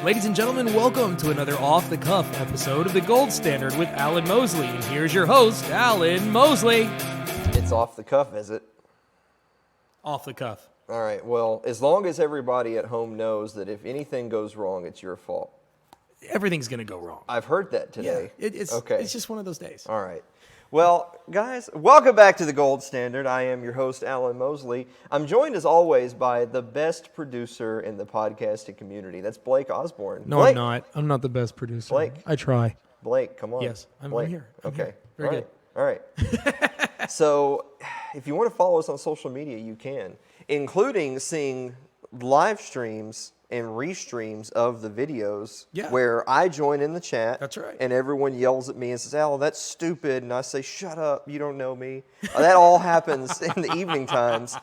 Ladies and gentlemen, welcome to another off-the-cuff episode of The Gold Standard with Alan Mosley. And here's your host, Alan Mosley. It's off the cuff, is it? Off the cuff. All right, well, as long as everybody at home knows that if anything goes wrong, it's your fault. Everything's going to go wrong. I've heard that today. Yeah, it's just one of those days. All right. Well, guys, welcome back to The Gold Standard. I am your host, Alan Mosley. I'm joined, as always, by the best producer in the podcasting community. That's Blake Osborne. No, Blake. I'm not. I'm not the best producer. Blake. I try. Blake, come on. Yes, I'm here. Okay. Here. Very good. All right. So, if you want to follow us on social media, you can, including seeing live streams and restreams of the videos where I join in the chat. That's right. And everyone yells at me and says, Al, that's stupid. And I say, shut up, you don't know me. That all happens in the evening times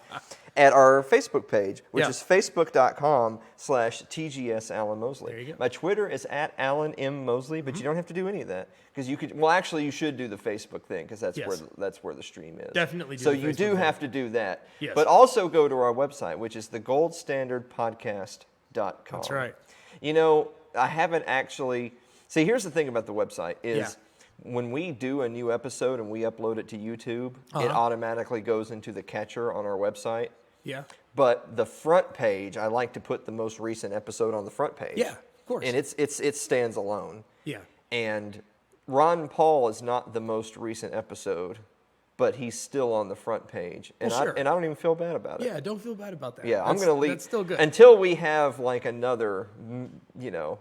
at our Facebook page, which is facebook.com/TGS Alan Mosley. There you go. My Twitter is at Alan M. Mosley, but you don't have to do any of that. Because you could, well, actually, you should do the Facebook thing, because that's where the stream is. Definitely do so the you Facebook do thing. have to do that. Yes. But also go to our website, which is thegoldstandardpodcast.com. That's right. You know, I haven't actually... See, here's the thing about the website is when we do a new episode and we upload it to YouTube, it automatically goes into the catcher on our website. Yeah. But the front page, I like to put the most recent episode on the front page. Yeah, of course. And it stands alone. Yeah. And Ron Paul is not the most recent episode, but he's still on the front page. And, Well, sure. I don't even feel bad about it. Yeah, don't feel bad about that. Yeah, I'm going to leave. That's still good. Until we have like another,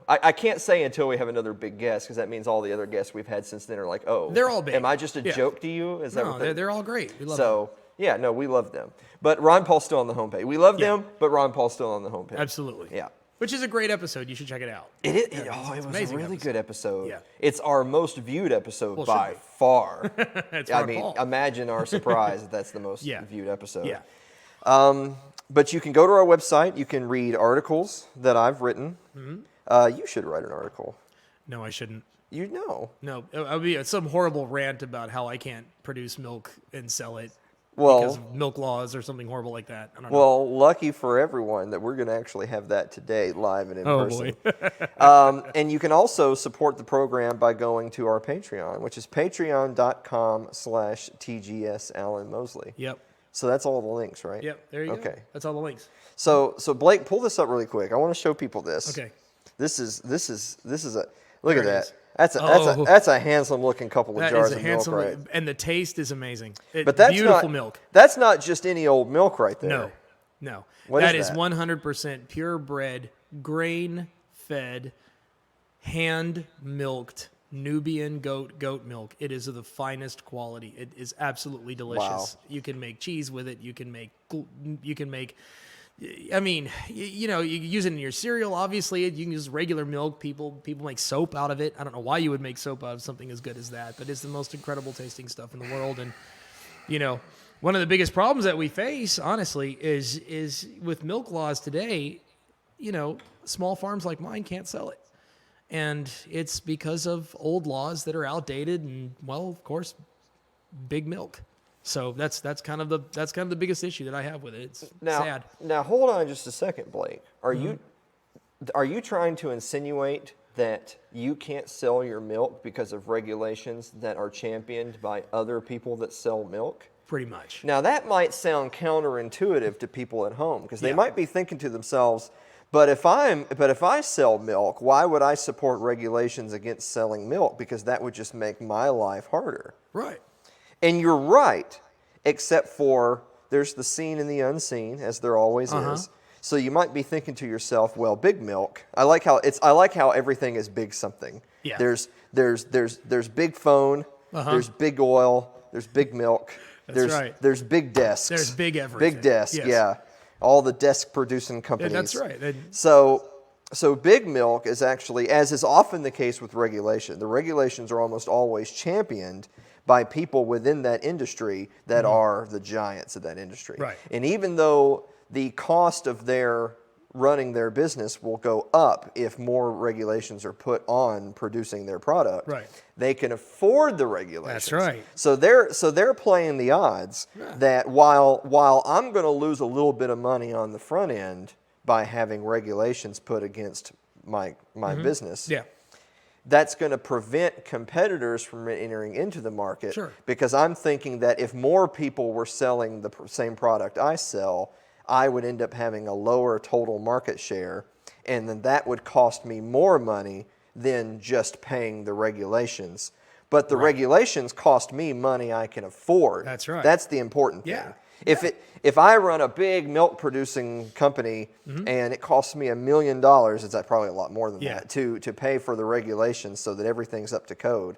I can't say until we have another big guest, because that means all the other guests we've had since then are like, oh. They're all big. Am I just a joke to you? Is that No, what they're all great. We love them. Yeah, no, we love them. But Ron Paul's still on the homepage. We love them, but Ron Paul's still on the homepage. Absolutely. Yeah. Which is a great episode. You should check it out. It was amazing a really good episode. Yeah. It's our most viewed episode Well, by far. It's I Ron mean, Paul. imagine our surprise that that's the most viewed episode. Yeah. But you can go to our website. You can read articles that I've written. Mm-hmm. You should write an article. No, I shouldn't. You know. No, it would be some horrible rant about how I can't produce milk and sell it Well, because of milk laws or something horrible like that. I don't know. well, lucky for everyone that we're going to actually have that today live and in person. Boy. And you can also support the program by going to our Patreon, which is patreon.com/TGS Alan Mosley. Yep. So that's all the links, right? Yep. There you go. Okay. That's all the links. So Blake, pull this up really quick. I want to show people this. Okay. This is a look at There it that. is. That's a handsome looking couple of That jars is a of milk, handsome, right? and the taste is amazing. But that's beautiful not, milk. That's not just any old milk right there. No. What That is is that? 100% purebred, grain-fed, hand-milked Nubian goat milk. It is of the finest quality. It is absolutely delicious. Wow. You can make cheese with it. You can make. I mean, you can use it in your cereal. Obviously, you can use regular milk. People make soap out of it. I don't know why you would make soap out of something as good as that, but it's the most incredible tasting stuff in the world. And one of the biggest problems that we face, honestly, is with milk laws today. Small farms like mine can't sell it, and it's because of old laws that are outdated. And well, of course, big milk. So that's kind of the biggest issue that I have with it. It's sad. Now hold on just a second, Blake. Are you trying to insinuate that you can't sell your milk because of regulations that are championed by other people that sell milk? Pretty much. Now that might sound counterintuitive to people at home, because they might be thinking to themselves, but if I sell milk, why would I support regulations against selling milk? Because that would just make my life harder. Right. And you're right, except for there's the seen and the unseen, as there always is. So you might be thinking to yourself, well, big milk. I like how everything is big something. Yeah. There's big phone, there's big oil, there's big milk. There's big desks. There's big everything. Big desk, yes. yeah. All the desk producing companies. That's right. So big milk is actually, as is often the case with regulation, the regulations are almost always championed by people within that industry that are the giants of that industry. Right. And even though the cost of their running their business will go up if more regulations are put on producing their product, right, they can afford the regulations. That's right. So they're playing the odds that while I'm going to lose a little bit of money on the front end by having regulations put against my business. Yeah. That's going to prevent competitors from entering into the market. Sure. Because I'm thinking that if more people were selling the same product I sell, I would end up having a lower total market share, and then that would cost me more money than just paying the regulations. But the regulations cost me money I can afford. That's right. That's the important thing. Yeah. If I run a big milk producing company and it costs me $1 million, it's probably a lot more than that, to pay for the regulations so that everything's up to code.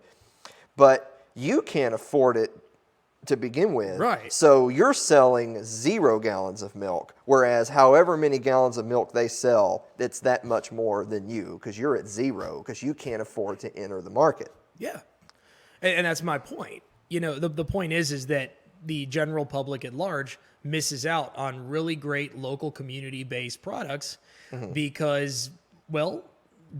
But you can't afford it to begin with. Right. So you're selling 0 gallons of milk, whereas however many gallons of milk they sell, it's that much more than you, because you're at 0, because you can't afford to enter the market. Yeah. And that's my point. You know, the point is that the general public at large misses out on really great local community-based products because, well,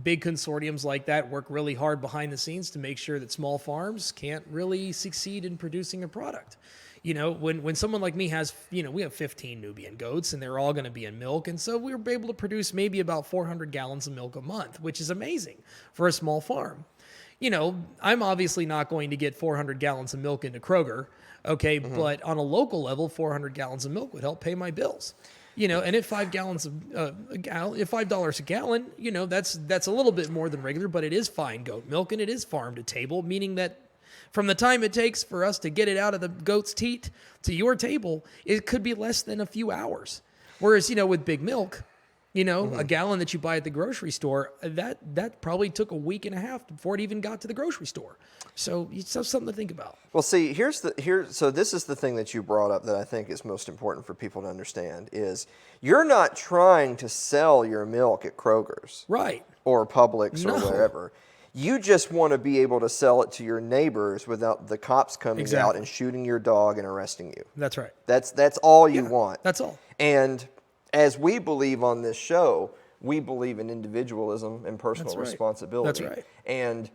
big consortiums like that work really hard behind the scenes to make sure that small farms can't really succeed in producing a product. You know, when someone like me has, you know, we have 15 Nubian goats and they're all going to be in milk. And so we were able to produce maybe about 400 gallons of milk a month, which is amazing for a small farm. You know, I'm obviously not going to get 400 gallons of milk into Kroger, okay, but on a local level, 400 gallons of milk would help pay my bills. You know, and at $5 a gallon, you know, that's a little bit more than regular, but it is fine goat milk and it is farm to table, meaning that from the time it takes for us to get it out of the goat's teat to your table, it could be less than a few hours. Whereas, you know, with big milk, you know, a gallon that you buy at the grocery store, that probably took a week and a half before it even got to the grocery store. So it's something to think about. Well, see, so this is the thing that you brought up that I think is most important for people to understand is you're not trying to sell your milk at Kroger's. Right. Or Publix or wherever. You just want to be able to sell it to your neighbors without the cops coming out and shooting your dog and arresting you. That's right. That's all you want. That's all. And as we believe on this show, we believe in individualism and personal responsibility. That's right. And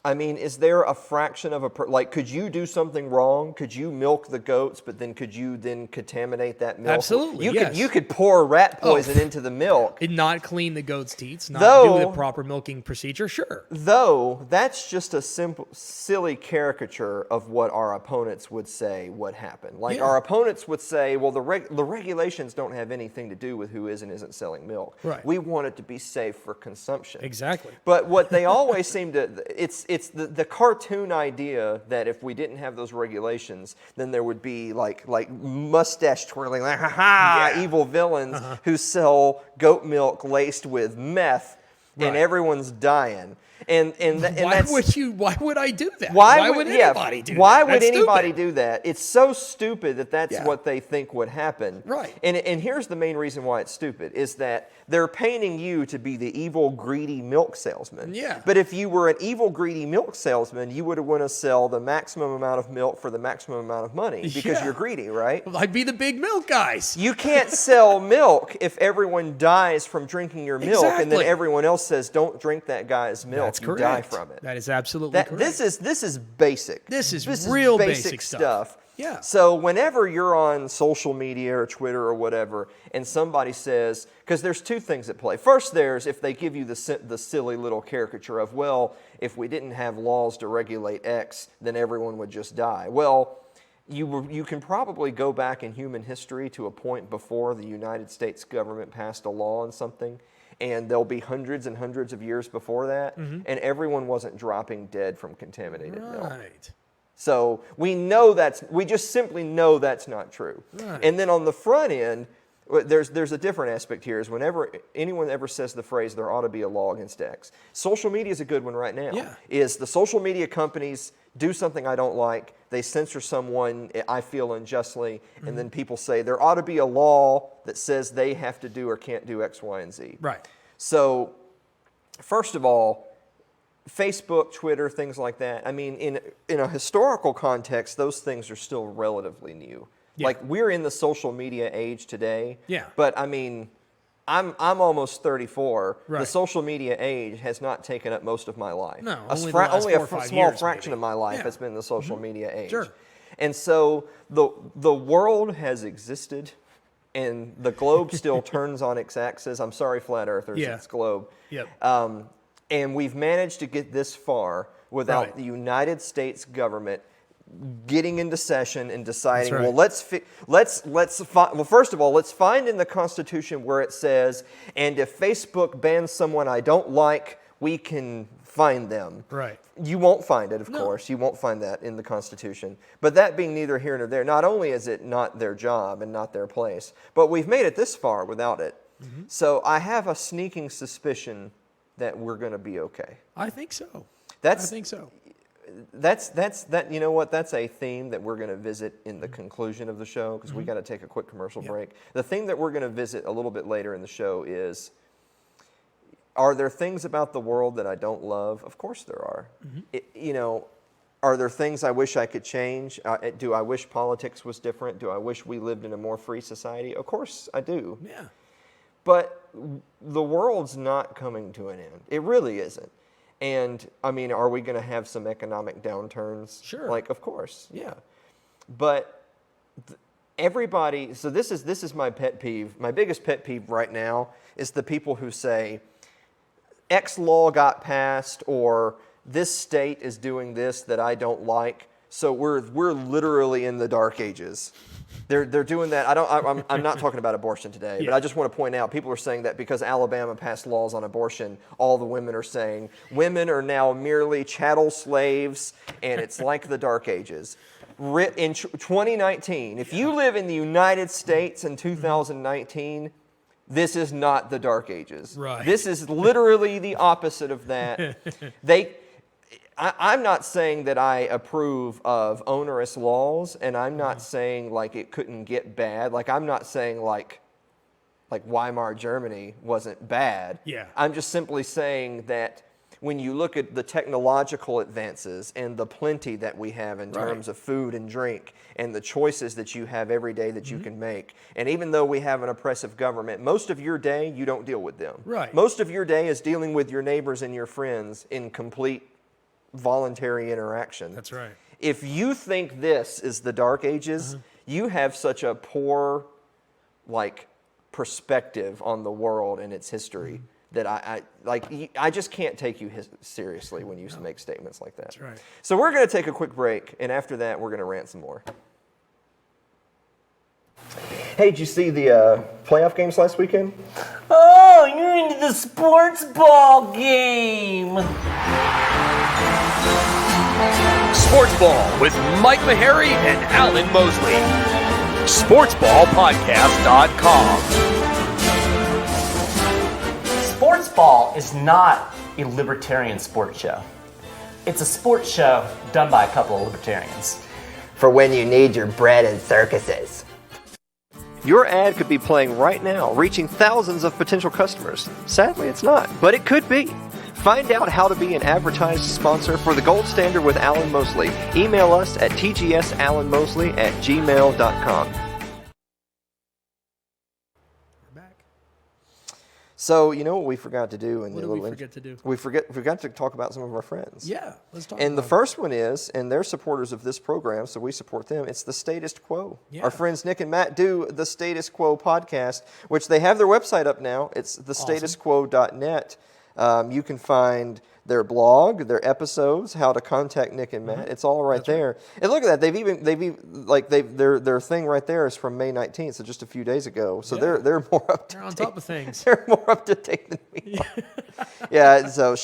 I mean, is there a fraction of like, could you do something wrong? Could you milk the goats, but then could you then contaminate that milk? Absolutely, You could pour rat poison into the milk. And not clean the goat's teats, not do the proper milking procedure, sure. Though, that's just a simple, silly caricature of what our opponents would say would happen. Like, our opponents would say, well, the regulations don't have anything to do with who is and isn't selling milk. Right. We want it to be safe for consumption. Exactly. But what they always seem to, it's the cartoon idea that if we didn't have those regulations, then there would be like mustache twirling, like evil villains who sell goat milk laced with meth, and everyone's dying. And why would I do that? Why would anybody do that? Why would anybody do that? It's so stupid that that's what they think would happen. Right. And here's the main reason why it's stupid is that they're painting you to be the evil, greedy milk salesman. Yeah. But if you were an evil, greedy milk salesman, you would want to sell the maximum amount of milk for the maximum amount of money because you're greedy, right? Well, I'd be the big milk guys. You can't sell milk if everyone dies from drinking your milk and then everyone else says, don't drink that guy's milk. That's correct. You die from it. That is absolutely correct. This is basic. This is real basic stuff. Yeah. So whenever you're on social media or Twitter or whatever, and somebody says, because there's two things at play. First, there's if they give you the silly little caricature of, well, if we didn't have laws to regulate X, then everyone would just die. Well, you can probably go back in human history to a point before the United States government passed a law on something, and there'll be hundreds and hundreds of years before that, and everyone wasn't dropping dead from contaminated milk. Right. So we just simply know that's not true. Right. And then on the front end, there's a different aspect here is whenever anyone ever says the phrase, there ought to be a law against X. Social media is a good one right now. Yeah. Is the social media companies do something I don't like, they censor someone I feel unjustly, and then people say there ought to be a law that says they have to do or can't do X, Y, and Z. Right. So, first of all, Facebook, Twitter, things like that. I mean, in a historical context, those things are still relatively new. Yeah. Like we're in the social media age today. Yeah. But I mean, I'm almost 34. Right. The social media age has not taken up most of my life. No, only only a the last 4 or 5 small years, fraction maybe. of my life Yeah. has been the social media age. Sure. And so the world has existed and the globe still turns on its axis. I'm sorry, flat earthers, Yeah. it's globe. Yep. And we've managed to get this far without the United States government getting into session and deciding, well, first of all, let's find in the Constitution where it says, and if Facebook bans someone I don't like, we can find them. Right. You won't find it, of course. You won't find that in the Constitution. But that being neither here nor there, not only is it not their job and not their place, but we've made it this far without it. Mm-hmm. So I have a sneaking suspicion that we're going to be okay. I think so. I think so. You know what? That's a theme that we're going to visit in the conclusion of the show, because we got to take a quick commercial break. The thing that we're going to visit a little bit later in the show is, are there things about the world that I don't love? Of course there are. Mm-hmm. Are there things I wish I could change? Do I wish politics was different? Do I wish we lived in a more free society? Of course I do. Yeah. But the world's not coming to an end. It really isn't. And, I mean, are we going to have some economic downturns? Sure. Like, of course, yeah. But everybody, so this is my pet peeve. My biggest pet peeve right now is the people who say, X law got passed, or this state is doing this that I don't like, so we're literally in the dark ages. They're doing that. I'm not talking about abortion today, but I just want to point out, people are saying that because Alabama passed laws on abortion, all the women are saying women are now merely chattel slaves, and it's like the dark ages. In 2019, if you live in the United States in 2019, this is not the dark ages. Right. This is literally the opposite of that. I'm not saying that I approve of onerous laws, and I'm not saying like it couldn't get bad. Like, I'm not saying like Weimar Germany wasn't bad. Yeah. I'm just simply saying that when you look at the technological advances and the plenty that we have in terms of food and drink and the choices that you have every day that you can make, and even though we have an oppressive government, most of your day you don't deal with them. Right. Most of your day is dealing with your neighbors and your friends in complete voluntary interaction. That's right. If you think this is the dark ages, you have such a poor perspective on the world and its history that I just can't take you seriously when you make statements like that. That's right. So we're going to take a quick break, and after that we're going to rant some more. Hey, did you see the playoff games last weekend? Oh, you're into the sports ball game. Sports Ball with Mike Meharry and Alan Mosley. SportsBallPodcast.com. Sports ball is not a libertarian sports show. It's a sports show done by a couple of libertarians. For when you need your bread and circuses. Your ad could be playing right now, reaching thousands of potential customers. Sadly, it's not, but it could be. Find out how to be an advertised sponsor for The Gold Standard with Alan Mosley. Email us at tgsalanmosley@gmail.com. We're back. So, you know what we forgot to do? What did we forget to do? We forgot to talk about some of our friends. Yeah, let's talk And about the first one is, and they're supporters of this program, so we support them, it's the Status Quo. Yeah. Our friends Nick and Matt do the Status Quo podcast, which they have their website up now. It's thestatusquo.net. You can find their blog, their episodes, how to contact Nick and Matt. It's all right there. Right. And look at that. Their thing right there is from May 19th, so just a few days ago. So they're more up to date. on top of things. They're more up to date than we are. Yeah, so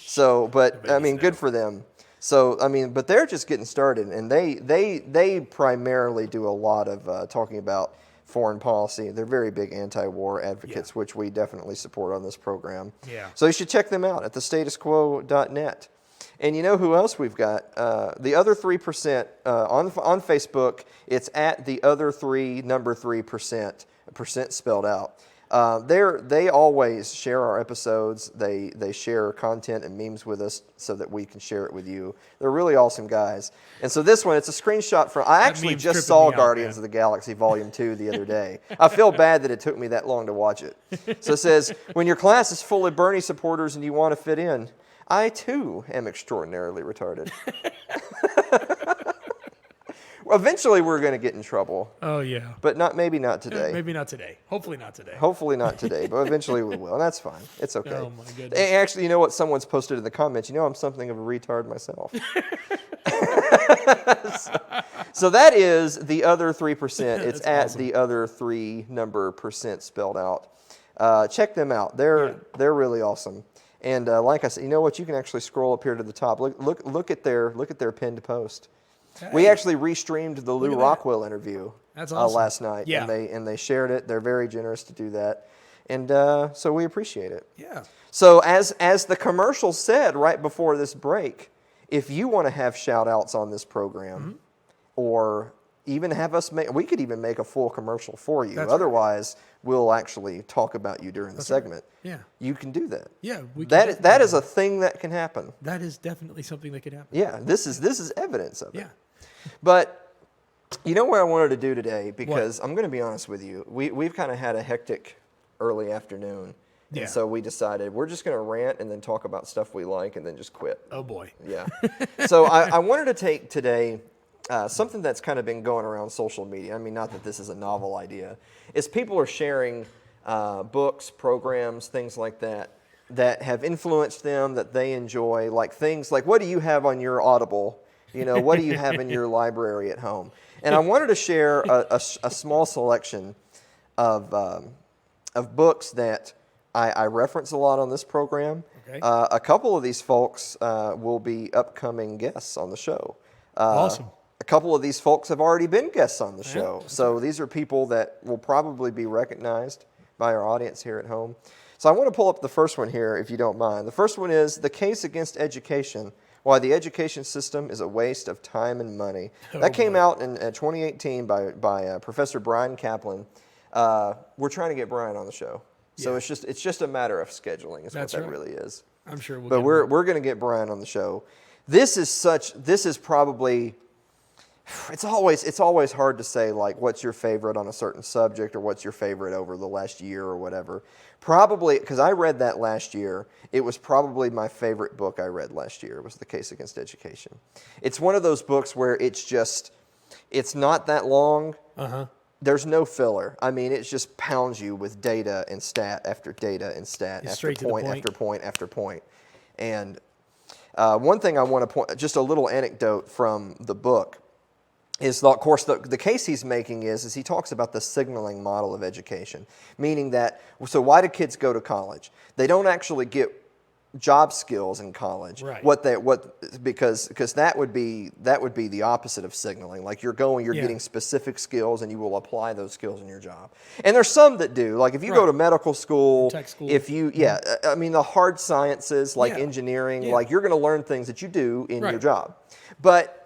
So, but I mean, good for them. So, I mean, but they're just getting started, and they primarily do a lot of talking about foreign policy. They're very big anti-war advocates, which we definitely support on this program. Yeah. Yeah. So you should check them out at thestatusquo.net. And you know who else we've got? The other 3% on Facebook. It's at the other 3%, percent spelled out. They always share our episodes. They share content and memes with us so that we can share it with you. They're really awesome guys. And so this one, it's a screenshot from. I actually just saw Guardians of the Galaxy Volume 2 the other day. I feel bad that it took me that long to watch it. So it says, when your class is full of Bernie supporters and you want to fit in, I too am extraordinarily retarded. Eventually, we're going to get in trouble. Oh yeah. But maybe not today. Maybe not today. Hopefully not today. Hopefully not today, but eventually we will, and that's fine. It's okay. Oh my goodness. Actually, you know what? Someone's posted in the comments. I'm something of a retard myself. So that is the other 3%. It's at awesome. The other 3 number percent spelled out. Check them out. They're really awesome. And like I said, you know what? You can actually scroll up here to the top. Look at their pinned post. Hey. We actually restreamed the Lou Rockwell interview. That's awesome. Last night. Yeah. And they shared it. They're very generous to do that. And so we appreciate it. Yeah. So as the commercial said right before this break, if you want to have shout outs on this program, or even have us we could even make a full commercial for you. That's Otherwise, we'll actually talk about you during the segment. Right. Yeah. You can do that. Yeah. We can that is a thing that can happen. That is definitely something that could happen. Yeah. This is evidence of it. Yeah. But you know what I wanted to do today, because I'm going to be honest with you. We've kind of had a hectic early afternoon. Yeah. And so we decided we're just going to rant and then talk about stuff we like and then just quit. Oh, boy. Yeah. So I wanted to take today something that's kind of been going around social media. I mean, not that this is a novel idea. Is people are sharing books, programs, things like that have influenced them, that they enjoy, like things like, what do you have on your Audible? What do you have in your library at home? And I wanted to share a small selection of books that I reference a lot on this program. Okay. A couple of these folks will be upcoming guests on the show. Awesome. A couple of these folks have already been guests on the show. So these are people that will probably be recognized by our audience here at home. So I want to pull up the first one here, if you don't mind. The first one is The Case Against Education: Why the Education System is a Waste of Time and Money. That came out in 2018 by Professor Brian Kaplan. We're trying to get Brian on the show. So it's just a matter of scheduling is what that really is. I'm sure we'll But we're going to get Brian on the show. This is probably, it's always hard to say, like, what's your favorite on a certain subject, or what's your favorite over the last year or whatever. Probably, because I read that last year, it was probably my favorite book I read last year, was The Case Against Education. It's one of those books where it's not that long. There's no filler. I mean, it just pounds you with data and stat after data and stat after point after point after point. And one thing I want to point, just a little anecdote from the book, is, of course, the case he's making is he talks about the signaling model of education, meaning that, so why do kids go to college? They don't actually get job skills in college. Right. Because that would be the opposite of signaling. Like you're getting specific skills, and you will apply those skills in your job. And there's some that do. Like if you go to medical school, tech school. I mean the hard sciences like engineering, like you're going to learn things that you do in your job. But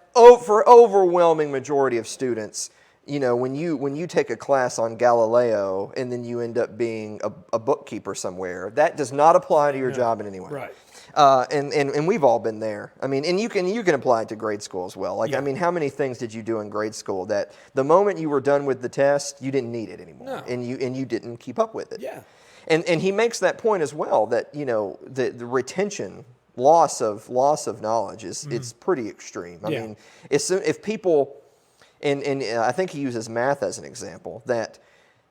for overwhelming majority of students, when you take a class on Galileo and then you end up being a bookkeeper somewhere, that does not apply to your job in any way. Right. And we've all been there. I mean, and you can apply it to grade school as well. Like, I mean, how many things did you do in grade school that the moment you were done with the test, you didn't need it anymore, and you didn't keep up with it? Yeah. And he makes that point as well, that the retention, loss of knowledge is it's pretty extreme. I mean, if people, and I think he uses math as an example, that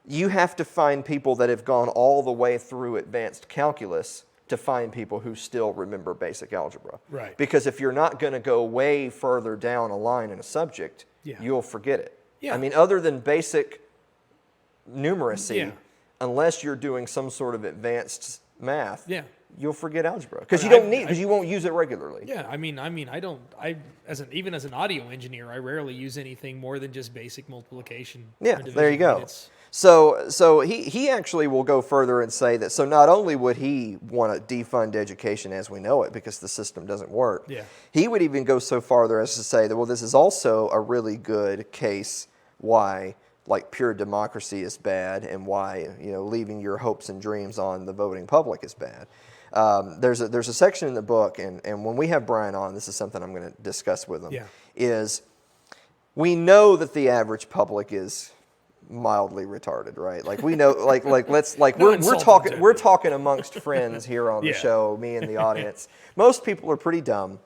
you have to find people that have gone all the way through advanced calculus to find people who still remember basic algebra. Right. Because if you're not going to go way further down a line in a subject, you'll forget it. Yeah. I mean, other than basic numeracy, unless you're doing some sort of advanced math, you'll forget algebra because you won't use it regularly. Yeah, I mean, even as an audio engineer, I rarely use anything more than just basic multiplication. Yeah, there you go. So he actually will go further and say that, so not only would he want to defund education as we know it because the system doesn't work, he would even go so far as to say that, well, this is also a really good case why like pure democracy is bad and why leaving your hopes and dreams on the voting public is bad. There's a section in the book, and when we have Brian on, this is something I'm going to discuss with him, is we know that the average public is mildly retarded, right? Like we know, we're talking amongst friends here on the show, me and the audience. Most people are pretty dumb,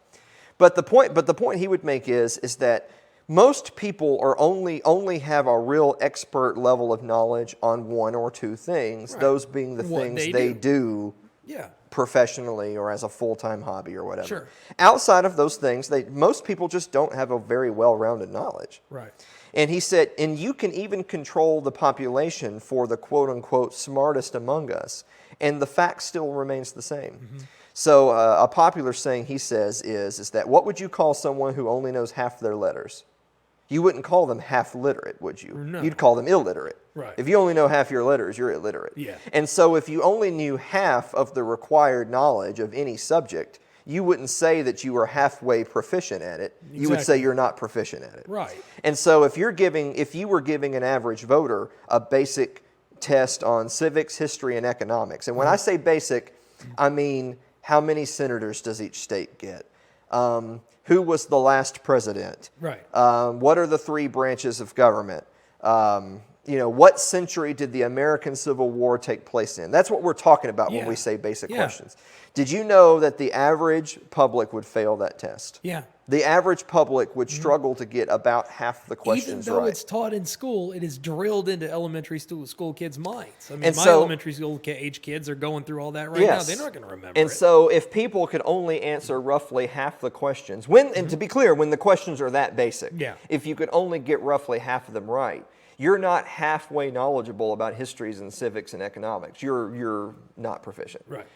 but the point he would make is that most people are only have a real expert level of knowledge on one or two things, those being the What things they they do. do Yeah. professionally or as a full-time hobby or whatever. Sure. Outside of those things, most people just don't have a very well-rounded knowledge. Right. And he said, and you can even control the population for the quote-unquote smartest among us, and the fact still remains the same. Mm-hmm. So a popular saying, he says, is that what would you call someone who only knows half their letters? You wouldn't call them half literate, would you? No. You'd call them illiterate. Right. If you only know half your letters, you're illiterate. Yeah. And so if you only knew half of the required knowledge of any subject, you wouldn't say that you were halfway proficient at it. You would say Exactly. you're not proficient at it. Right. And so if you were giving an average voter a basic test on civics, history, and economics, and when I say basic, I mean how many senators does each state get? Who was the last president? Right. What are the three branches of government? What century did the American Civil War take place in? That's what we're talking about when we say basic questions. Did you know that the average public would fail that test? Yeah. The average public would struggle to get about half the questions Even though right. it's taught in school, it is drilled into elementary school kids' minds. I mean, And my so- elementary school age kids are going through all that right Yes. now. They're not going to remember And it. so if people could only answer roughly half the questions, and to be clear, when the questions are that basic, Yeah. if you could only get roughly half of them right, you're not halfway knowledgeable about histories and civics and economics. You're not proficient. Right.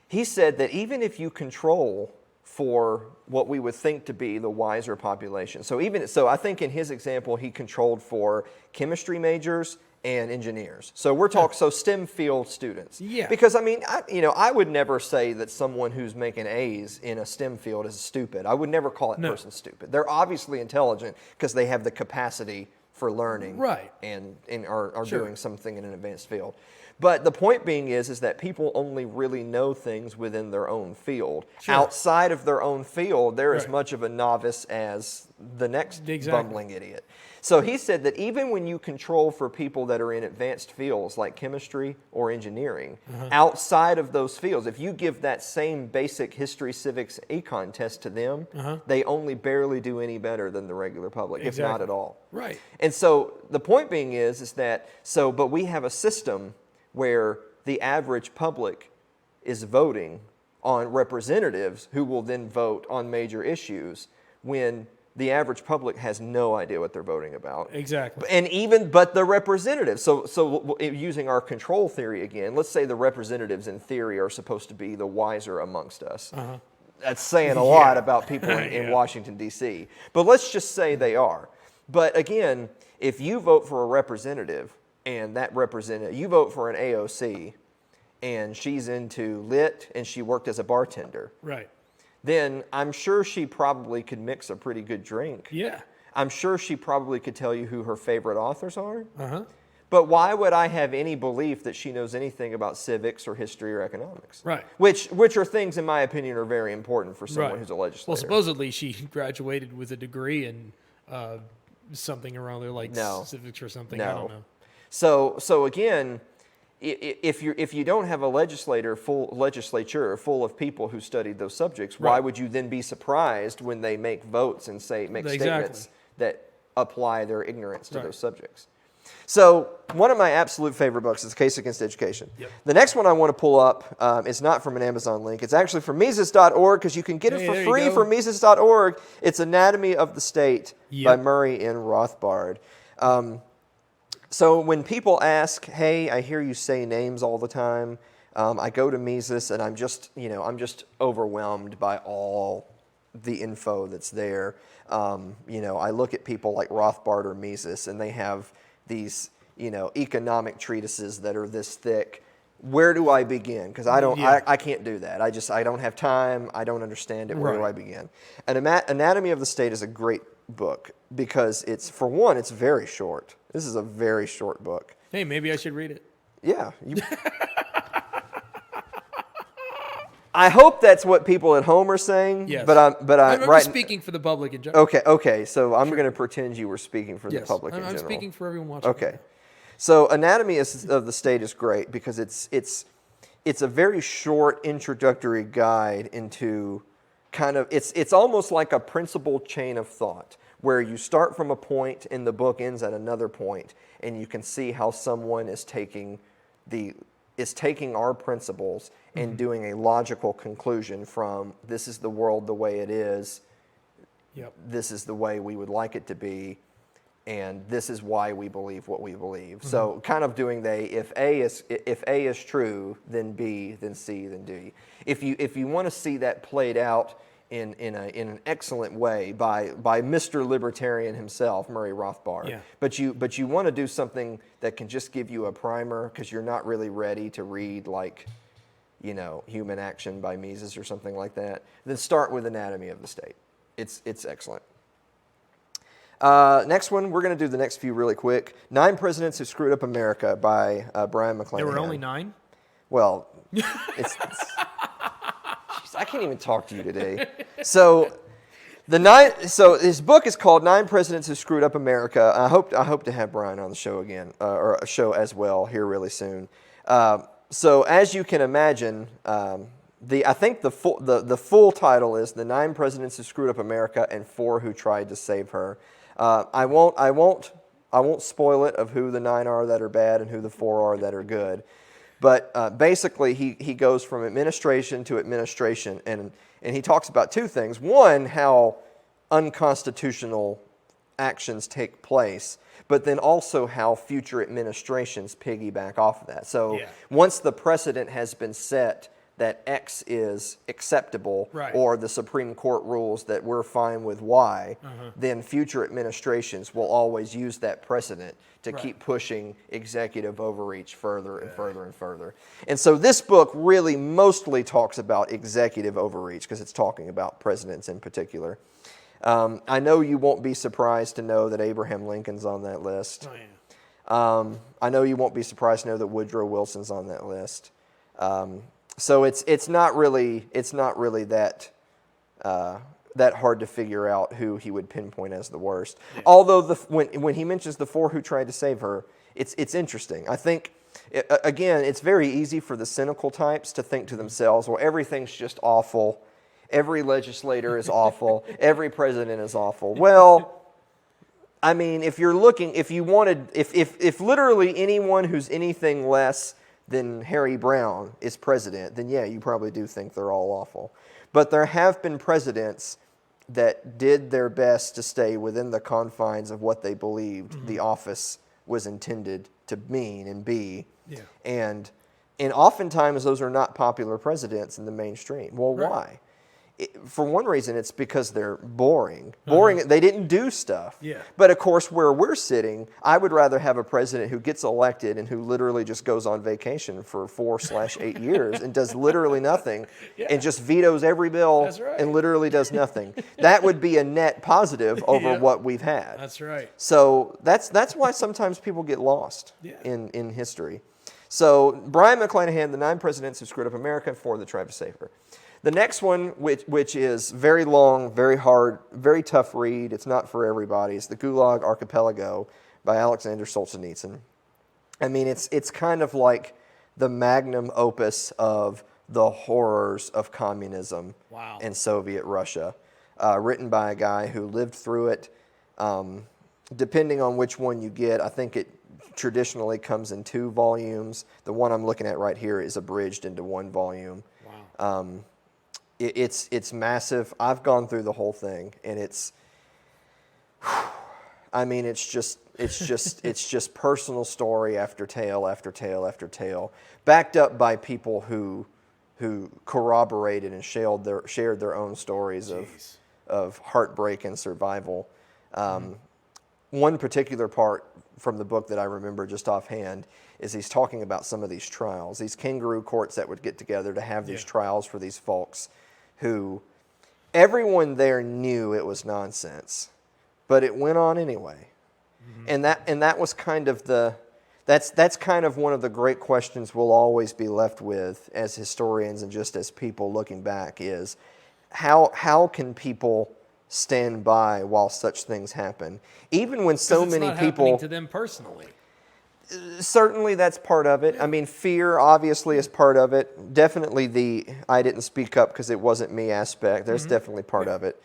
He said that even if you control for what we would think to be the wiser population. So I think in his example, he controlled for chemistry majors and engineers. So we're talking STEM field students. Yeah. Because I would never say that someone who's making A's in a STEM field is stupid. I would never call that person stupid. They're obviously intelligent because they have the capacity for learning, Right. and are doing something in an advanced field. But the point being is that people only really know things within their own field. Sure. Outside of their own field, they're as Right. much of a novice as the next Exactly. bumbling idiot. So he said that even when you control for people that are in advanced fields like chemistry or engineering, outside of those fields, if you give that same basic history, civics, econ test to them, they only barely do any better than the regular public, if not Exactly. at all. Right. And so the point being is that, but we have a system where the average public is voting on representatives who will then vote on major issues when the average public has no idea what they're voting about. Exactly. But the representatives, so using our control theory again, let's say the representatives in theory are supposed to be the wiser amongst us. That's saying a lot about people in Washington, D.C. But let's just say they are. But again, if you vote for a representative, and that representative, you vote for an AOC, and she's into lit, and she worked as a bartender, Right. then I'm sure she probably could mix a pretty good drink. Yeah. I'm sure she probably could tell you who her favorite authors are. Uh-huh. But why would I have any belief that she knows anything about civics or history or economics? Right. Which are things, in my opinion, are very important for someone who's a legislator. Well, supposedly she graduated with a degree in something around there, like civics or something. I don't know. So again, if you don't have a legislature full of people who studied those subjects, why would you then be surprised when they make votes and make statements that apply their ignorance to those subjects? So one of my absolute favorite books is Case Against Education. Yep. The next one I want to pull up is not from an Amazon link. It's actually from Mises.org because you can get it for free from Mises.org. It's Anatomy of the State by Murray N. Rothbard. So when people ask, hey, I hear you say names all the time, I go to Mises and I'm just overwhelmed by all the info that's there. I look at people like Rothbard or Mises and they have these, economic treatises that are this thick. Where do I begin? Because I can't do that. I don't have time. I don't understand it. Where do I begin? And Anatomy of the State is a great book because it's very short. This is a very short book. Hey, maybe I should read it. Yeah. I hope that's what people at home are saying. Yes. But I'm speaking for the public in general. Okay. So I'm going to pretend you were speaking for the public in general. I'm speaking for everyone watching. Okay. So Anatomy of the State is great because it's a very short introductory guide into it's almost like a principled chain of thought where you start from a point and the book ends at another point, and you can see how someone is taking our principles and doing a logical conclusion from this is the world the way it is, this is the way we would like it to be, and this is why we believe what we believe. So kind of doing if A is true, then B, then C, then D. If you want to see that played out in an excellent way by Mr. Libertarian himself, Murray Rothbard. But you want to do something that can just give you a primer because you're not really ready to read like, Human Action by Mises or something like that. Then start with Anatomy of the State. It's excellent. Next one, we're going to do the next few really quick. 9 Presidents Who Screwed Up America by Brian McClanahan. There were only 9? Well, it's I can't even talk to you today. So his book is called 9 Presidents Who Screwed Up America. I hope to have Brian on the show again, or a show as well here really soon. So as you can imagine, I think the full title is The 9 Presidents Who Screwed Up America and 4 Who Tried to Save Her. I won't spoil it of who the 9 are that are bad and who the 4 are that are good. But basically, he goes from administration to administration, and he talks about 2 things. One, how unconstitutional actions take place, but then also how future administrations piggyback off of that. So once the precedent has been set that X is acceptable, or the Supreme Court rules that we're fine with Y, then future administrations will always use that precedent to keep pushing executive overreach further and further and further. And so this book really mostly talks about executive overreach because it's talking about presidents in particular. I know you won't be surprised to know that Abraham Lincoln's on that list. I know you won't be surprised to know that Woodrow Wilson's on that list. So it's not really that hard to figure out who he would pinpoint as the worst. Although when he mentions the 4 who tried to save her, it's interesting. I think again, it's very easy for the cynical types to think to themselves, well, everything's just awful. Every legislator is awful. Every president is awful. Well, I mean, if literally anyone who's anything less than Harry Brown is president, then yeah, you probably do think they're all awful. But there have been presidents that did their best to stay within the confines of what they believed the office was intended to mean and be. And oftentimes those are not popular presidents in the mainstream. Well, why? For one reason, it's because they're boring. They didn't do stuff. But of course, where we're sitting, I would rather have a president who gets elected and who literally just goes on vacation for 4/8 years and does literally nothing and just vetoes every bill and literally does nothing. That would be a net positive over what we've had. That's right. So that's why sometimes people get lost in history. So Brian McClanahan, The 9 Presidents Who Screwed Up America and 4 That Tried to Save Her. The next one, which is very long, very hard, very tough read, it's not for everybody, is The Gulag Archipelago by Alexander Solzhenitsyn. I mean, it's kind of like the magnum opus of the horrors of communism and Soviet Russia, written by a guy who lived through it. Depending on which one you get, I think it traditionally comes in 2 volumes. The one I'm looking at right here is abridged into 1 volume. It's massive. I've gone through the whole thing, and it's just personal story after tale after tale after tale, backed up by people who corroborated and shared their own stories of heartbreak and survival. One particular part from the book that I remember just offhand is he's talking about some of these trials, these kangaroo courts that would get together to have these trials for these folks who everyone there knew it was nonsense, but it went on anyway. And that was kind of that's kind of one of the great questions we'll always be left with as historians and just as people looking back is how can people stand by while such things happen, even when so many not people happening to them personally. Certainly that's part of it. I mean, fear obviously is part of it. Definitely the I didn't speak up because it wasn't me aspect. There's definitely part of it.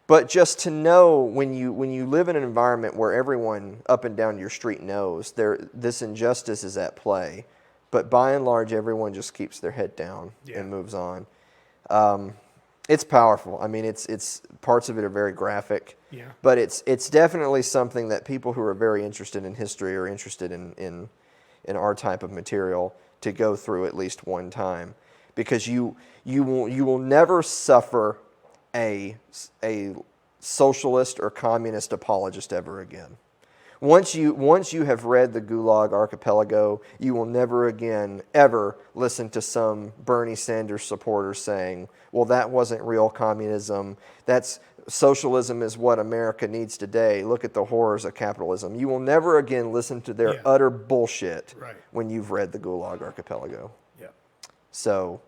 But just to know when you live in an environment where everyone up and down your street knows this injustice is at play, but by and large everyone just keeps their head down and moves on. It's powerful. I mean, it's parts of it are very graphic, but it's definitely something that people who are very interested in history or interested in our type of material to go through at least one time, because you will never suffer a socialist or communist apologist ever again. Once you have read the Gulag Archipelago, you will never again ever listen to some Bernie Sanders supporter saying, well, that wasn't real communism. Socialism is what America needs today. Look at the horrors of capitalism. You will never again listen to their utter bullshit when you've read the Gulag Archipelago. Yeah. So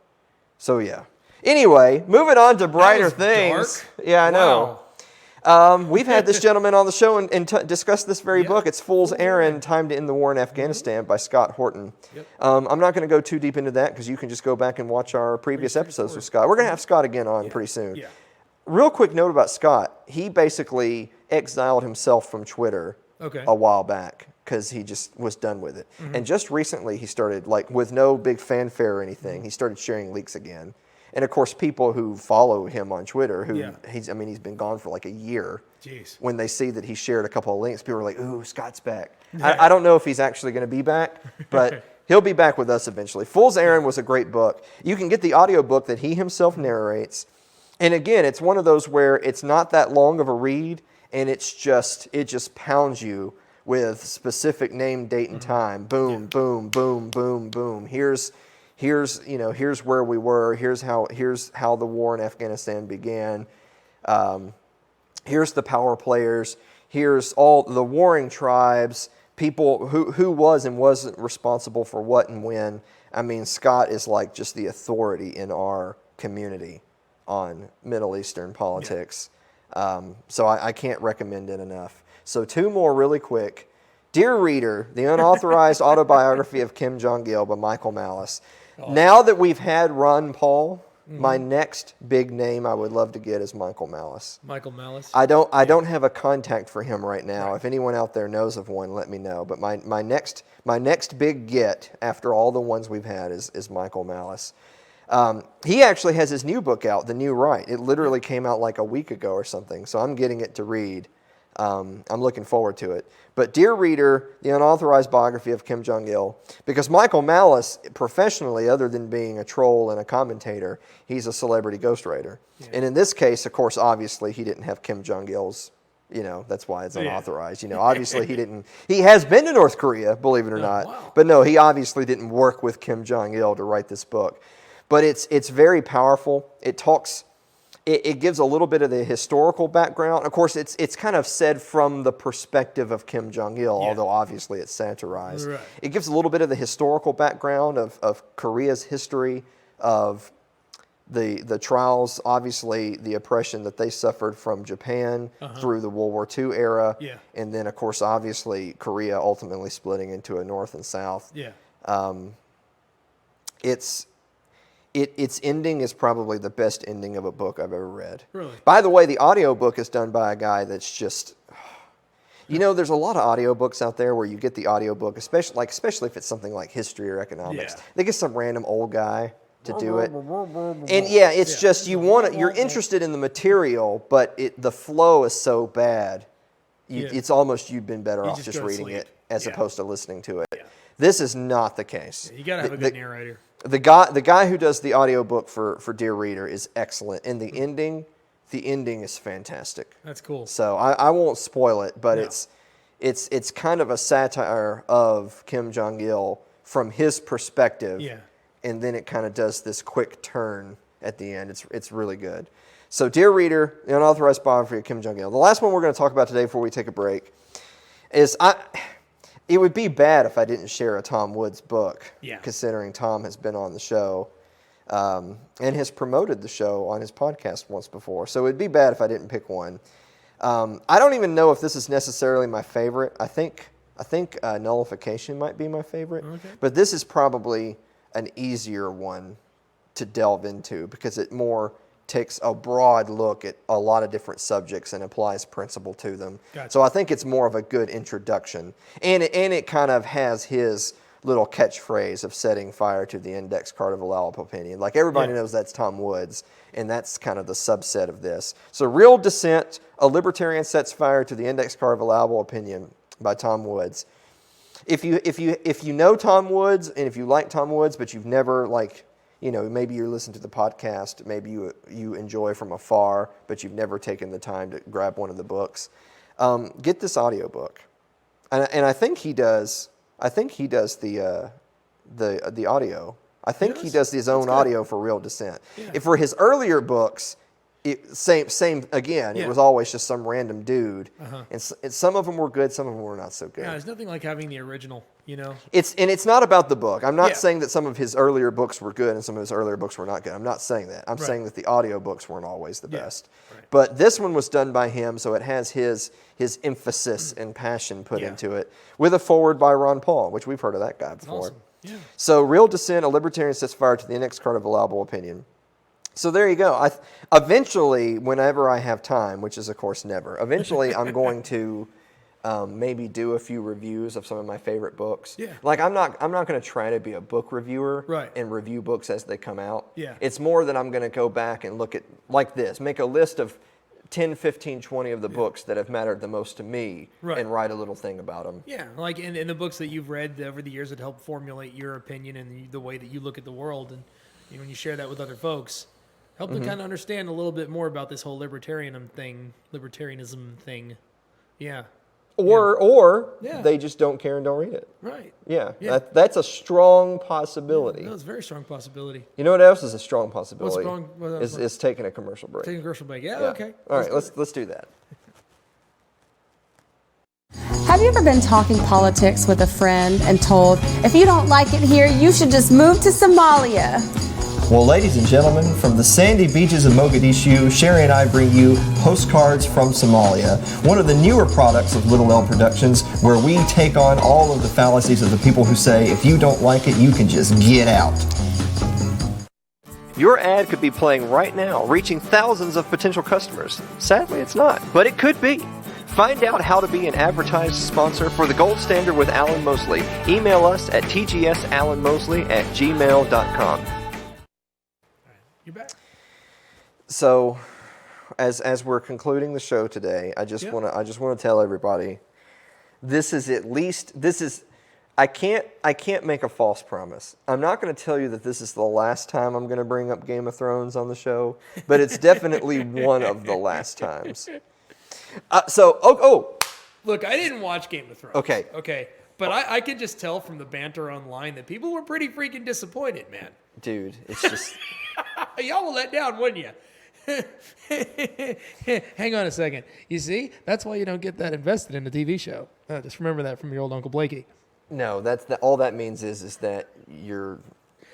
yeah. Anyway, moving on to brighter things. Dark. Yeah, I know. We've had this gentleman on the show and discussed this very book. It's Fool's Errand, Time to End the War in Afghanistan by Scott Horton. Yep. I'm not going to go too deep into that because you can just go back and watch our previous episodes with Scott. We're going to have Scott again on pretty soon. Yeah. Real quick note about Scott. He basically exiled himself from Twitter a while back because he just was done with it. Mm-hmm. And just recently he started, like with no big fanfare or anything, he started sharing leaks again. And of course, people who follow him on Twitter, he's been gone for like a year. Jeez. When they see that he shared a couple of links, people are like, "Ooh, Scott's back." I don't know if he's actually going to be back, but he'll be back with us eventually. Fool's Errand was a great book. You can get the audiobook that he himself narrates. And again, it's one of those where it's not that long of a read, and it just pounds you with specific name, date, and time. Boom, boom, boom, boom, boom. Here's where we were. Here's how the war in Afghanistan began. Here's the power players. Here's all the warring tribes, people who was and wasn't responsible for what and when. I mean, Scott is like just the authority in our community on Middle Eastern politics. So I can't recommend it enough. So 2 more really quick. Dear Reader, the unauthorized autobiography of Kim Jong-il by Michael Malice. Now that we've had Ron Paul, my next big name I would love to get is Michael Malice. Michael Malice? I don't have a contact for him right now. If anyone out there knows of one, let me know. But my next big get after all the ones we've had is Michael Malice. He actually has his new book out, The New Right. It literally came out like a week ago or something, so I'm getting it to read. I'm looking forward to it. But Dear Reader, the unauthorized biography of Kim Jong-il, because Michael Malice, professionally, other than being a troll and a commentator, he's a celebrity ghostwriter. Yeah. And in this case, of course, obviously, he didn't have Kim Jong-il's, that's why it's unauthorized. Obviously, he has been to North Korea, believe it or not. Wow. But no, he obviously didn't work with Kim Jong-il to write this book. But it's very powerful. It gives a little bit of the historical background. Of course, it's kind of said from the perspective of Kim Jong-il, although obviously it's satirized. Right. It gives a little bit of the historical background of Korea's history, of the trials, obviously the oppression that they suffered from Japan through the World War II era. Yeah. And then, of course, obviously Korea ultimately splitting into a North and South. Yeah. Its ending is probably the best ending of a book I've ever read. Really? By the way, the audiobook is done by a guy that's just... there's a lot of audiobooks out there where you get the audiobook, especially if it's something like history or economics. Yeah. They get some random old guy to do it. And it's just, you're interested in the material, but the flow is so bad, it's almost you've been better off just reading it as opposed to listening to it. Yeah. This is not the case. You got to have a good narrator. The guy who does the audiobook for Dear Reader is excellent, and the ending is fantastic. That's cool. So I won't spoil it, but it's kind of a satire of Kim Jong-il from his perspective. Yeah. And then it kind of does this quick turn at the end. It's really good. So Dear Reader, the unauthorized biography of Kim Jong-il. The last one we're going to talk about today before we take a break is it would be bad if I didn't share a Tom Woods book, considering Tom has been on the show and has promoted the show on his podcast once before. So it would be bad if I didn't pick one. I don't even know if this is necessarily my favorite. I think Nullification might be my favorite, but this is probably an easier one to delve into because it more takes a broad look at a lot of different subjects and applies principle to them. Gotcha. So I think it's more of a good introduction. And it kind of has his little catchphrase of setting fire to the index card of allowable opinion. Like everybody knows that's Tom Woods, and that's kind of the subset of this. So Real Dissent, a libertarian sets fire to the index card of allowable opinion by Tom Woods. If you know Tom Woods, and if you like Tom Woods, but you've never maybe you're listening to the podcast, maybe you enjoy from afar, but you've never taken the time to grab one of the books, get this audiobook. And I think he does. I think he does the audio. I think he does his own audio for Real Dissent. Yeah. If for his earlier books, same again. Yeah. It was always just some random dude, and some of them were good, some of them were not so good. Yeah, there's nothing like having the original, you know. It's not about the book. I'm not saying that some of his earlier books were good and some of his earlier books were not good. I'm not saying that. I'm saying that the audio books weren't always the best. Right. But this one was done by him, so it has his emphasis and passion put into it, with a foreword by Ron Paul, which we've heard of that guy before. Awesome. Yeah. So Real Dissent, a libertarian sets fire to the index card of allowable opinion. So there you go. Eventually, whenever I have time, which is of course never, eventually I'm going to maybe do a few reviews of some of my favorite books. Yeah. Like I'm not going to try to be a book reviewer and review books as they come out. Yeah. It's more that I'm going to go back and look at, like this, make a list of 10, 15, 20 of the books that have mattered the most to me and write a little thing about them. Yeah, like in the books that you've read over the years that help formulate your opinion and the way that you look at the world, and when you share that with other folks, help them kind of understand a little bit more about this whole libertarianism thing. Yeah. Or they just don't care and don't read it. Right. Yeah. That's a strong possibility. Yeah, that's a very strong possibility. You know what else is a strong possibility? Is taking a commercial break. Taking a commercial break. Yeah. Okay. All right, let's do that. Have you ever been talking politics with a friend and told, if you don't like it here, you should just move to Somalia? Well, ladies and gentlemen, from the sandy beaches of Mogadishu, Sherry and I bring you Postcards from Somalia, one of the newer products of Little L Productions, where we take on all of the fallacies of the people who say, if you don't like it, you can just get out. Your ad could be playing right now, reaching thousands of potential customers. Sadly, it's not, but it could be. Find out how to be an advertised sponsor for The Gold Standard with Alan Mosley. Email us at tgsalanmosley@gmail.com. You're back. So, as we're concluding the show today, I just want to tell everybody, I can't make a false promise. I'm not going to tell you that this is the last time I'm going to bring up Game of Thrones on the show, but it's definitely one of the last times. Look, I didn't watch Game of Thrones. Okay. But I could just tell from the banter online that people were pretty freaking disappointed, man. Dude, it's just... Y'all were let down, wouldn't you? Hang on a second. You see, that's why you don't get that invested in a TV show. Just remember that from your old Uncle Blakey. No, all that means is that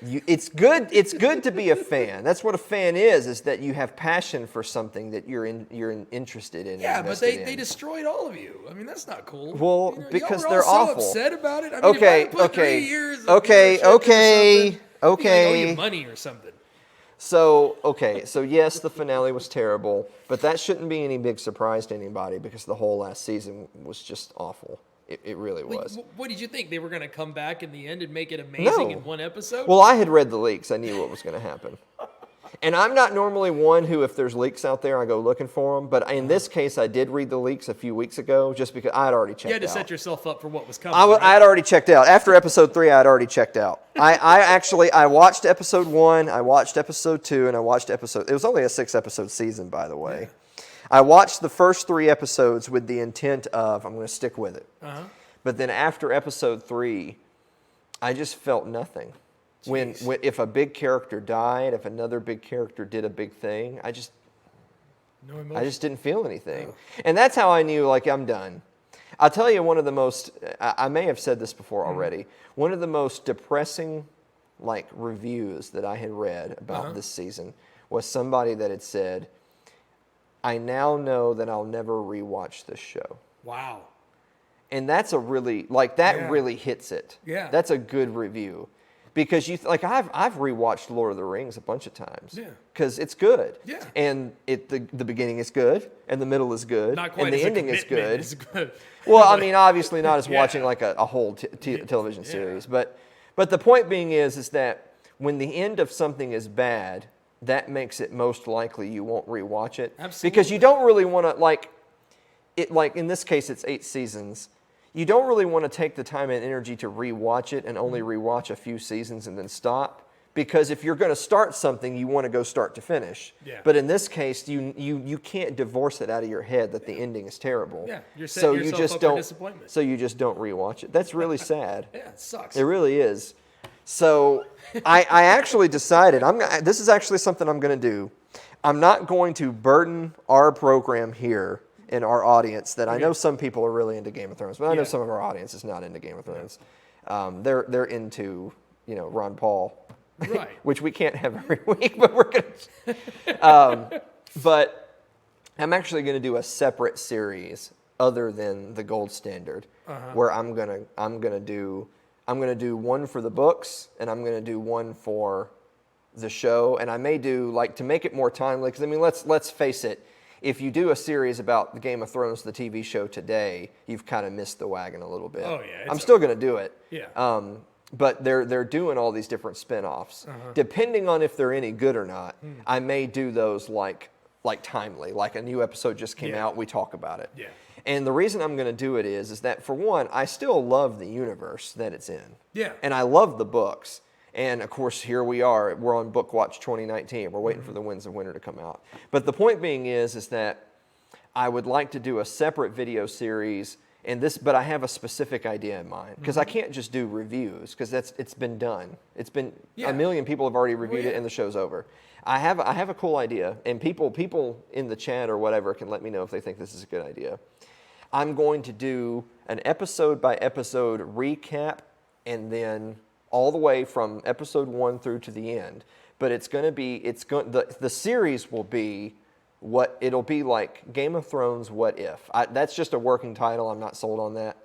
it's good to be a fan. That's what a fan is that you have passion for something that you're interested in. Yeah, but they destroyed all of you. I mean, that's not cool. Well, because they're all awful. So upset about it. I mean, Okay. If I put 3 years of viewership into something, I owe you money or something. So yes, the finale was terrible, but that shouldn't be any big surprise to anybody because the whole last season was just awful. It really was. What did you think? They were going to come back in the end and make it amazing in one episode? Well, I had read the leaks. I knew what was going to happen. And I'm not normally one who, if there's leaks out there, I go looking for them. But in this case, I did read the leaks a few weeks ago just because I had already checked out. You had to set yourself up for what was coming. I had already checked out. After episode 3, I had already checked out. I watched episode 1, I watched episode 2, and I watched episode... It was only a 6-episode season, by the way. Yeah. I watched the first 3 episodes with the intent of, I'm going to stick with it. But then after episode 3, I just felt nothing. When if a big character died, if another big character did a big thing, I just didn't feel anything. Oh. And that's how I knew, like, I'm done. I'll tell you one of the most, I may have said this before already, one of the most depressing, like, reviews that I had read about this season was somebody that had said, I now know that I'll never rewatch this show. Wow. And that's a really, like, that really hits it. Yeah. That's a good review. Because I've rewatched Lord of the Rings a bunch of times. Yeah. Because it's good. Yeah. And the beginning is good, and the middle is good, Not quite and the as a ending is good. commitment as- Well, I mean, obviously not as Yeah. watching like a whole television series, but the point being is that when the end of something is bad, that makes it most likely you won't rewatch it. Absolutely. Because you don't really want to like in this case it's 8 seasons. You don't really want to take the time and energy to rewatch it and only rewatch a few seasons and then stop. Because if you're going to start something, you want to go start to finish. Yeah. But in this case, you can't divorce it out of your head that the ending is terrible. Yeah, you're setting yourself up for disappointment. So you just don't rewatch it. That's really sad. Yeah, it sucks. It really is. So I actually decided this is actually something I'm going to do. I'm not going to burden our program here and our audience that I know some people are really into Game of Thrones, but I know some of our audience is not into Game of Thrones. They're into Ron Paul. Right. Which we can't have every week, but we're gonna. But I'm actually gonna do a separate series other than the Gold Standard, where I'm gonna do one for the books and I'm gonna do one for the show, and I may do to make it more timely. Because I mean, let's face it. If you do a series about the Game of Thrones, the TV show today, you've kind of missed the wagon a little bit. Oh yeah. I'm still gonna do it. Yeah. But they're doing all these different spin-offs. Depending on if they're any good or not, I may do those like timely. Like a new episode just came out, we talk about it. Yeah. And the reason I'm going to do it is that, for one, I still love the universe that it's in. Yeah. And I love the books. And, of course, here we are. We're on Book Watch 2019. We're waiting for The Winds of Winter to come out. But the point being is that I would like to do a separate video series. But I have a specific idea in mind, because I can't just do reviews, because it's been done. It's been a million people have already reviewed it, and the show's over. I have a cool idea, and people in the chat or whatever can let me know if they think this is a good idea. I'm going to do an episode by episode recap, and then all the way from episode 1 through to the end. But the series will be. It'll be like Game of Thrones What If. That's just a working title. I'm not sold on that.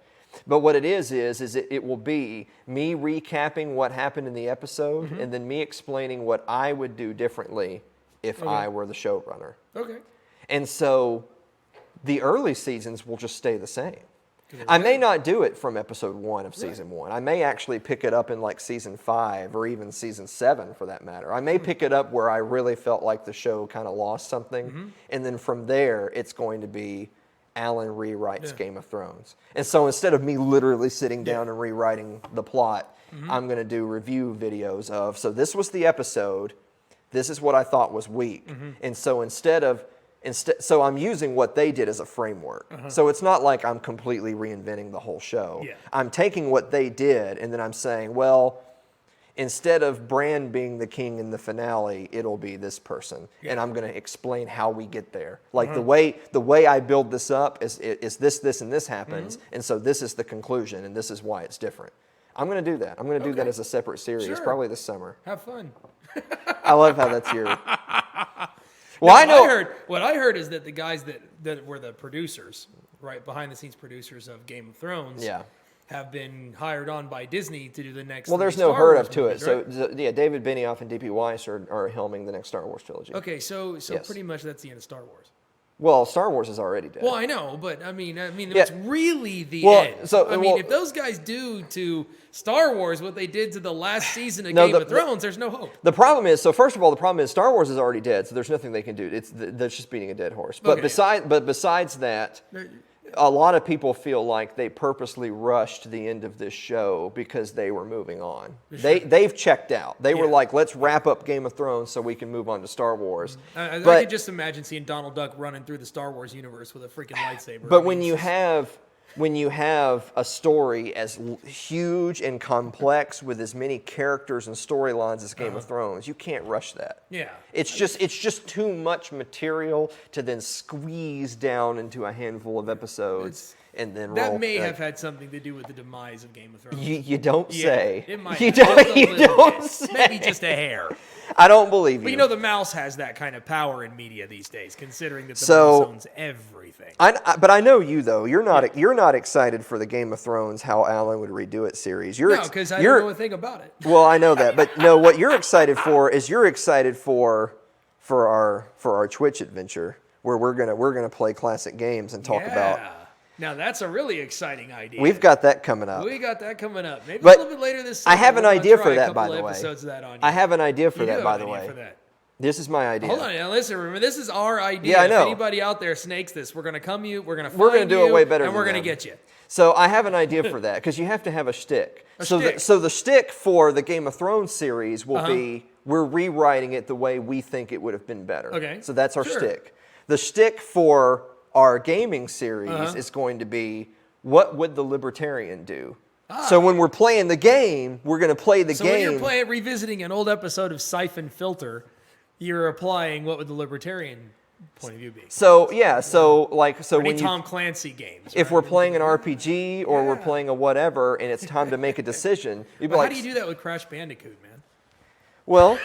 But what it is it will be me recapping what happened in the episode, and then me explaining what I would do differently if I were the showrunner. Okay. And so the early seasons will just stay the same. I may not do it from episode 1 of season 1. I may actually pick it up in season 5 or even season 7 for that matter. I may pick it up where I really felt like the show kind of lost something. And then from there, it's going to be Alan rewrites Game of Thrones. And so instead of me literally sitting down and rewriting the plot, I'm going to do review videos of, so this was the episode, this is what I thought was weak. And so so I'm using what they did as a framework. So it's not like I'm completely reinventing the whole show. Yeah. I'm taking what they did, and then I'm saying, well, instead of Bran being the king in the finale, it'll be this person. And I'm going to explain how we get there. Like the way I build this up is this, and this happens. And so this is the conclusion, and this is why it's different. I'm going to do that. I'm going to do that as a separate series, probably this summer. Have fun. I love how that's your... Well, I know. What I heard is that the guys that were the producers, right, behind the scenes producers of Game of Thrones, have been hired on by Disney to do the next. Well, there's no Star Wars hurry to it. movies, right? So David Benioff and D.P. Weiss are helming the next Star Wars trilogy. Okay, so pretty much that's the end of Star Wars. Well, Star Wars is already dead. Well, I know, but I mean, it's really the end. So, if those guys do to Star Wars what they did to the last season of Game of Thrones, there's no hope. The problem is, first of all, the problem is Star Wars is already dead, so there's nothing they can do. They're just beating a dead horse. But besides that, a lot of people feel like they purposely rushed the end of this show because they were moving on. They've checked out. They were like, let's wrap up Game of Thrones so we can move on to Star Wars. I could just imagine seeing Donald Duck running through the Star Wars universe with a freaking lightsaber. But when you have a story as huge and complex with as many characters and storylines as Game of Thrones, you can't rush that. Yeah. It's just too much material to then squeeze down into a handful of episodes. and then That roll. may have had something to do with the demise of Game of Thrones. You don't say. It might. You have. Just a don't. You little don't bit. say. Maybe just a hair. I don't believe you. But you know, the mouse has that kind of power in media these days, considering that the So- mouse owns everything. But I know you though. You're not excited for the Game of Thrones how Alan would redo it series. No, because I don't know a thing about it. Well, I know that, but no, what you're excited for is for our Twitch adventure where we're gonna play classic games and talk about. Now that's a really exciting idea. We've got that coming up. We got that coming up. Maybe But a little bit later this I summer. have an We're gonna idea try for a that, couple by the way. episodes of that on you. I have an idea for You that, do by have the an idea way. for that. This is my idea. Hold on, now listen. Remember, this is our idea. Yeah, I know. If anybody out there snakes this, we're gonna come you. We're gonna find We're gonna do it you, way better and we're than gonna them. get you. So I have an idea for that because you have to have a shtick. Shtick. So the shtick for the Game of Thrones series will be we're rewriting it the way we think it would have been better. Okay. So that's our Sure. shtick. The shtick for our gaming series is going to be what would the Libertarian do? So when we're playing the game, we're going to play the So game. when you're revisiting an old episode of Siphon Filter, you're applying what would the libertarian point of view be? So yeah, so Any when you Tom Clancy games. if right? we're playing an RPG or we're Yeah. playing a whatever and it's time to make a decision, you'd be Well, like, how do you do that with Crash Bandicoot, man? well,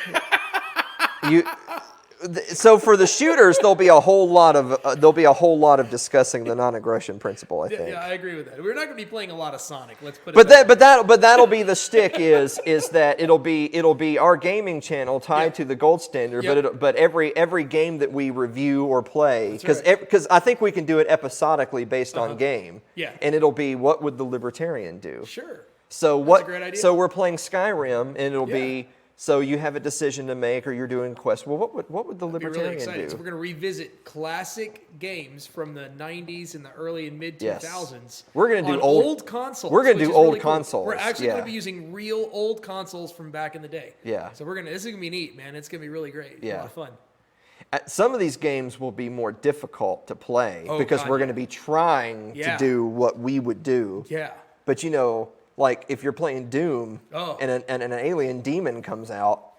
so for the shooters, there'll be a whole lot of discussing the non-aggression principle. I think. Yeah, I agree with that. We're not going to be playing a lot of Sonic. Let's put it. But that way. that'll be the stick is that it'll be our gaming channel tied Yeah. to the gold standard. Yep. But every game that we review or play That's because I think we can do it episodically based on game. Yeah. And it'll be what would the Libertarian do? Sure. So That's what? a great idea. So we're playing Skyrim, and it'll Yeah. be so you have a decision to make, or you're doing a quest. Well, what would the Be really Libertarian excited. do? So we're going to revisit classic games from the 90s and the early and mid 2000s. Yes. We're gonna do on old- consoles. we're gonna which do is old really cool. consoles, We're actually yeah. going to be using real old consoles from back in the day. Yeah. So this is going to be neat, man. It's going to be really great. Yeah. A lot of fun. Some of these games will be more difficult to play Oh, because God, we're yeah. going to be trying Yeah. to do what we would do. Yeah. But like if you're playing Doom Oh. and an alien demon comes out,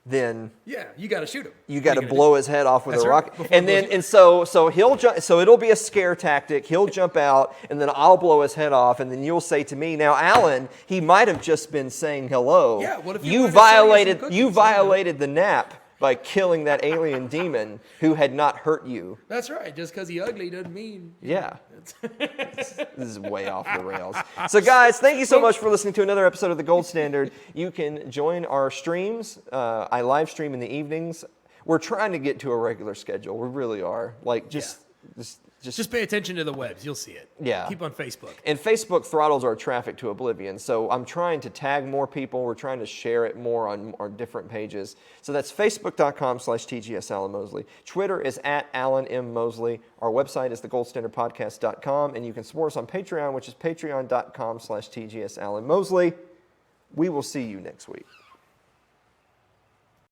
then Yeah, you got to shoot him. you got to blow his head off with That's a right, rocket. before And it then blows and so he'll jump. So it'll be a scare tactic. He'll jump out, and then I'll blow his head off, and then you'll say to me, "Now, Alan, he might have just been saying hello. Yeah, what if you you wanted to sell you some cookies? you violated the nap by killing that alien demon who had not hurt you." That's right. Just because he's ugly doesn't mean. Yeah. This is way off the rails. So, guys, thank you so much for listening to another episode of The Gold Standard. You can join our streams. I live stream in the evenings. We're trying to get to a regular schedule. We really are. Like, just Just pay attention to the webs. You'll see it. Yeah. Keep on Facebook. And Facebook throttles our traffic to oblivion. So I'm trying to tag more people. We're trying to share it more on different pages. So that's facebook.com/TGS Alan Mosley. Twitter is @Alan M. Mosley. Our website is thegoldstandardpodcast.com. And you can support us on Patreon, which is patreon.com/TGS Alan Mosley. We will see you next week.